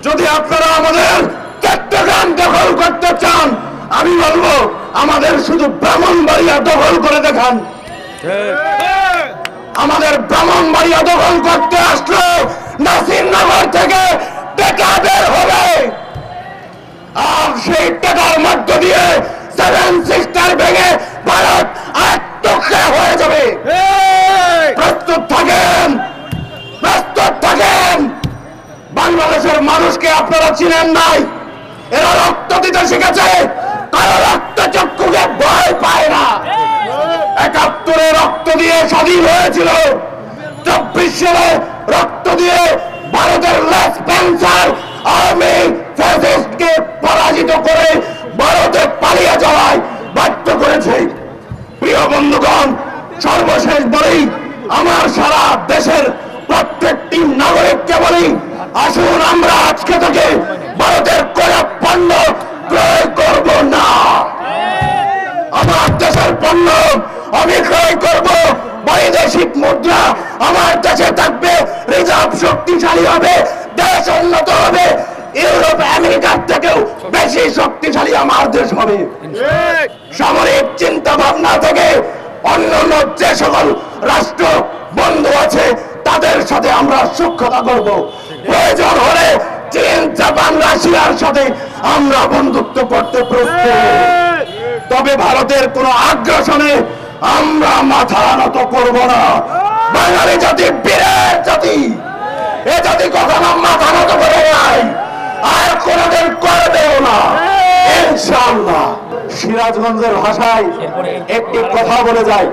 যদি আপনারা আমাদের চট্টগ্রাম দখল করতে চান, আমি বলবো আমাদের শুধু ব্রাহ্মণবাড়িয়া দখল করে দেখান। আমাদের ব্রাহ্মণবাড়িয়া দখল করতে আসলো নাসিরনগর থেকে টাকা বের হবে, আর সেই টাকার মধ্য দিয়ে সেভেন সিস্টার ভেঙে ভারত আত্মখ্যা হয়ে যাবে। প্রস্তুত থাকেন, প্রস্তুত থাকেন। বাংলাদেশের মানুষকে আপনারা চিনেন নাই, এরা রক্ত দিতে শিখেছে, কারো রক্ত চক্ষুকে ভয় পায় না। ৭১ রক্ত দিয়ে স্বাধীন হয়েছিল, ২৪ সালে রক্ত দিয়ে ভারতের লেস প্যান্সার আর্মি ফ্যাসিস্টকে পরাজিত করে ভারতে পালিয়ে যাওয়ায় বাধ্য করেছে। প্রিয় বন্ধুগণ, সর্বশেষ বলি, আমার সারা দেশের প্রত্যেকটি নাগরিককে বলি, আসুন আমরা আজকে থেকে ভারতের কোন পণ্য ক্রয় করব না। আমার দেশের পণ্য আমি ক্রয় করব, বৈদেশিক মুদ্রা আমার দেশে থাকবে, রিজার্ভ শক্তিশালী হবে, দেশ উন্নত হবে, ইউরোপ আমেরিকার থেকেও বেশি শক্তিশালী আমার দেশ হবে। সামরিক চিন্তা ভাবনা থেকে অন্যান্য যে সকল রাষ্ট্র বন্ধু আছে তাদের সাথে আমরা সখ্যতা করব। প্রয়োজন হলে চীন, জাপান, রাশিয়ার সাথে আমরা বন্ধুত্ব করতে প্রস্তুত। তবে ভারতের কোন আগ্রাসনে আমরা মাথা নত করব না। বাঙালি জাতি বীরের জাতি, এ জাতি কখনো মাথা নত করে নাই, আর কোনদিন করবেও না ইনশাআল্লাহ। সিরাজগঞ্জের ভাষায় একটি কথা বলে যায়।